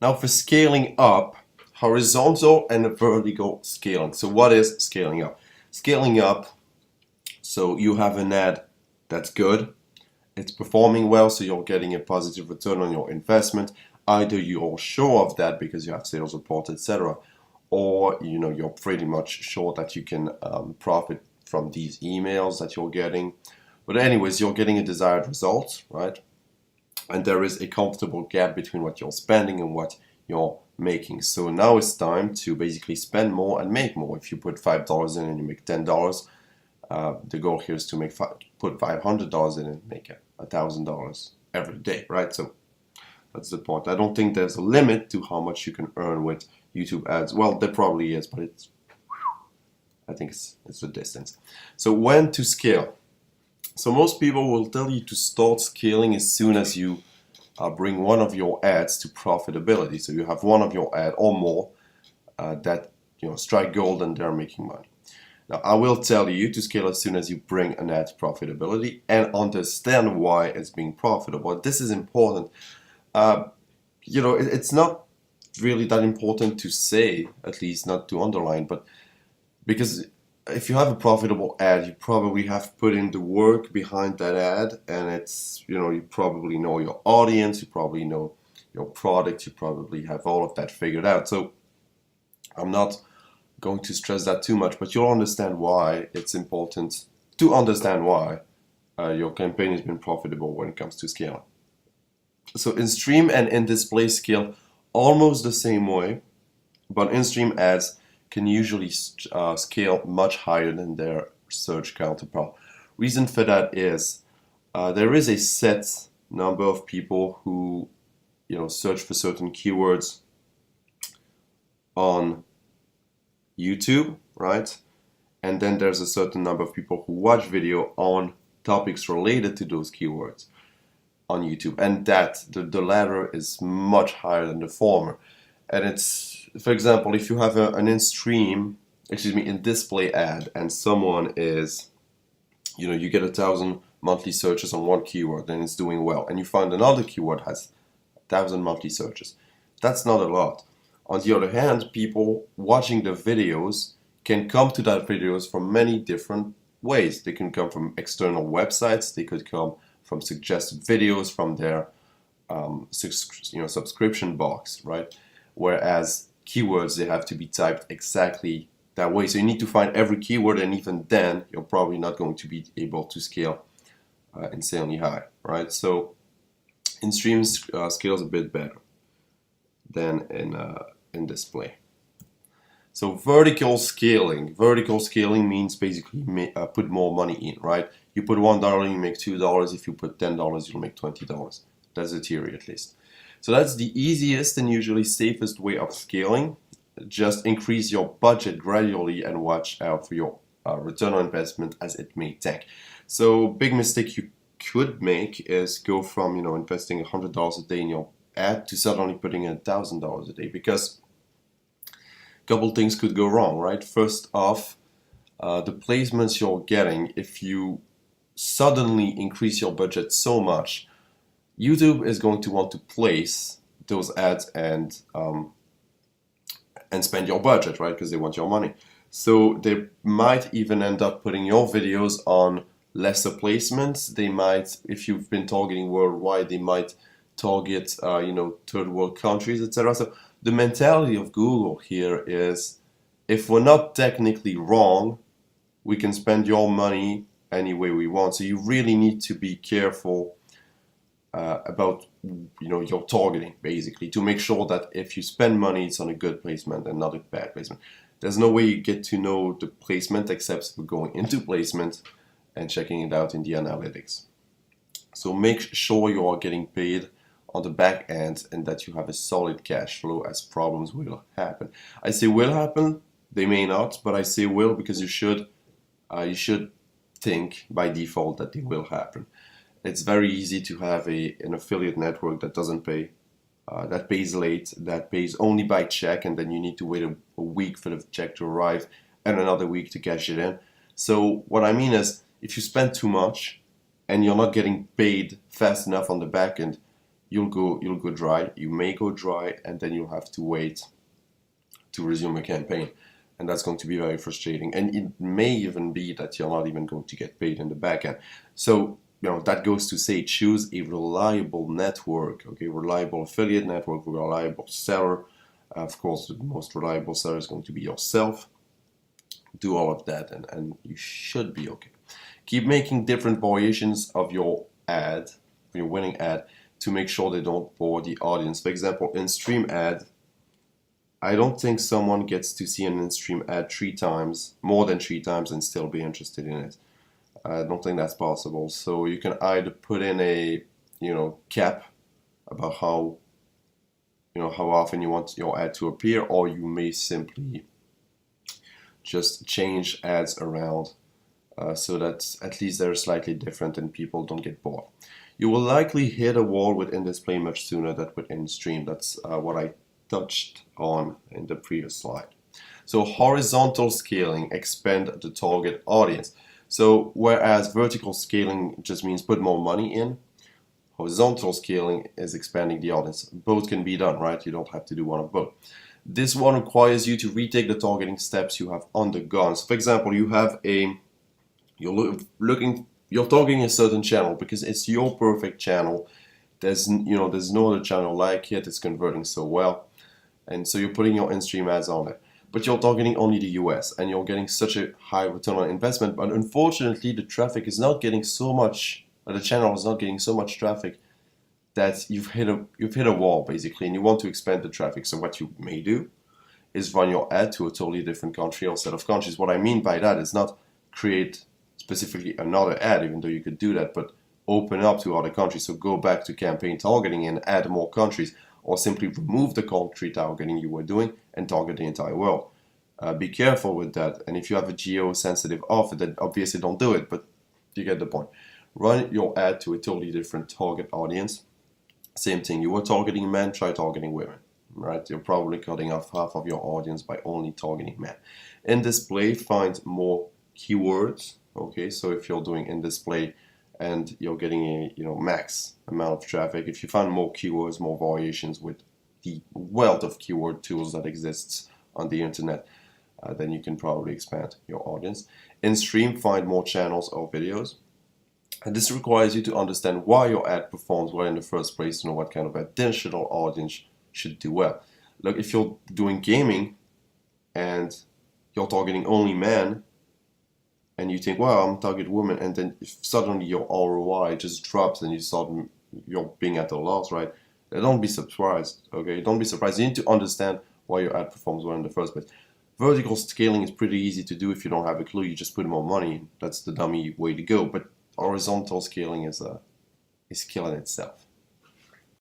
Now for scaling up, horizontal and vertical scaling. So what is scaling up? Scaling up, so you have an ad that's good, it's performing well, so you're getting a positive return on your investment. Either you're sure of that because you have sales reports, etc., or you're pretty much sure that you can profit from these emails that you're getting. But anyways, you're getting a desired result, right? And there is a comfortable gap between what you're spending and what you're making. So now it's time to basically spend more and make more. If you put $5 in and you make $10, the goal here is to put $500 in and make $1,000 every day, right? So that's the point. I don't think there's a limit to how much you can earn with YouTube ads. Well, there probably is, but I think it's the distance. So when to scale? So most people will tell you to start scaling as soon as you bring one of your ads to profitability. So you have one of your ad or more that strike gold and they're making money. Now I will tell you to scale as soon as you bring an ad to profitability and understand why it's being profitable. This is important. It's not really that important to say, at least not to underline, but because if you have a profitable ad, you probably have put in the work behind that ad, and it's, you probably know your audience, you probably know your product, you probably have all of that figured out. So I'm not going to stress that too much, but you'll understand why it's important to understand why your campaign has been profitable when it comes to scaling. So in stream and in display scale almost the same way, but in stream ads can usually scale much higher than their search counterpart. Reason for that is there is a set number of people who search for certain keywords on YouTube, right? And then there's a certain number of people who watch video on topics related to those keywords on YouTube, and that the latter is much higher than the former. And it's, for example, if you have an in display ad, and someone is, you get 1,000 monthly searches on one keyword and it's doing well, and you find another keyword has 1,000 monthly searches. That's not a lot. On the other hand, people watching the videos can come to that videos from many different ways. They can come from external websites, they could come from suggested videos from their subscription box, right? Whereas keywords, they have to be typed exactly that way. So you need to find every keyword, and even then, you're probably not going to be able to scale insanely high, right? So in streams, scales a bit better than in display. So vertical scaling. Vertical scaling means basically put more money in, right? You put $1, you make $2. If you put $10, you'll make $20. That's the theory, at least. So that's the easiest and usually safest way of scaling. Just increase your budget gradually and watch out for your return on investment as it may tank. So big mistake you could make is go from investing $100 a day in your ad to suddenly putting in $1,000 a day, because a couple things could go wrong, right? First off, the placements you're getting, if you suddenly increase your budget so much, YouTube is going to want to place those ads and spend your budget, right? Because they want your money. So they might even end up putting your videos on lesser placements. They might, if you've been targeting worldwide, they might target third world countries, etc. So the mentality of Google here is, if we're not technically wrong, we can spend your money any way we want. So you really need to be careful about your targeting, basically, to make sure that if you spend money, it's on a good placement and not a bad placement. There's no way you get to know the placement except for going into placement and checking it out in the analytics. So make sure you are getting paid on the back end and that you have a solid cash flow, as problems will happen. I say will happen, they may not, but I say will because you should think by default that they will happen. It's very easy to have an affiliate network that doesn't pay, that pays late, that pays only by check, and then you need to wait a week for the check to arrive and another week to cash it in. So what I mean is, if you spend too much and you're not getting paid fast enough on the back end, you'll go dry. You may go dry, and then you'll have to wait to resume a campaign, and that's going to be very frustrating. And it may even be that you're not even going to get paid in the back end. So that goes to say, choose a reliable network, okay, reliable affiliate network, reliable seller. Of course, the most reliable seller is going to be yourself. Do all of that, and you should be okay. Keep making different variations of your ad, your winning ad, to make sure they don't bore the audience. For example, in-stream ad, I don't think someone gets to see an in-stream ad more than three times, and still be interested in it. I don't think that's possible. So you can either put in a cap about how often you want your ad to appear, or you may simply just change ads around so that at least they're slightly different and people don't get bored. You will likely hit a wall with in-display much sooner than with in-stream. That's what I touched on in the previous slide. So horizontal scaling, expand the target audience. So whereas vertical scaling just means put more money in, horizontal scaling is expanding the audience. Both can be done, right? You don't have to do one of both. This one requires you to retake the targeting steps you have undergone. So for example, you have you're targeting a certain channel because it's your perfect channel. There's no other channel like it. It's converting so well, and so you're putting your in-stream ads on it. But you're targeting only the US, and you're getting such a high return on investment. But unfortunately, the traffic is not getting so much. The channel is not getting so much traffic that you've hit a wall basically, and you want to expand the traffic. So what you may do is run your ad to a totally different country or set of countries. What I mean by that is not create specifically another ad, even though you could do that, but open up to other countries. So go back to campaign targeting and add more countries, or simply remove the country targeting you were doing and target the entire world. Be careful with that. And if you have a geo-sensitive offer, then obviously don't do it, but you get the point. Run your ad to a totally different target audience. Same thing, you were targeting men, try targeting women, right? You're probably cutting off half of your audience by only targeting men. In display, find more keywords, okay? So if you're doing in display and you're getting a max amount of traffic, if you find more keywords, more variations with the wealth of keyword tools that exists on the internet, then you can probably expand your audience. In stream, find more channels or videos. And this requires you to understand why your ad performs well in the first place, to know what kind of additional audience should do well. Look, if you're doing gaming and you're targeting only men, and you think, well, I'm targeting women, and then suddenly your ROI just drops and you're being at a loss, right? Don't be surprised, okay? Don't be surprised. You need to understand why your ad performs well in the first place. Vertical scaling is pretty easy to do if you don't have a clue. You just put more money in. That's the dummy way to go. But horizontal scaling is killing itself.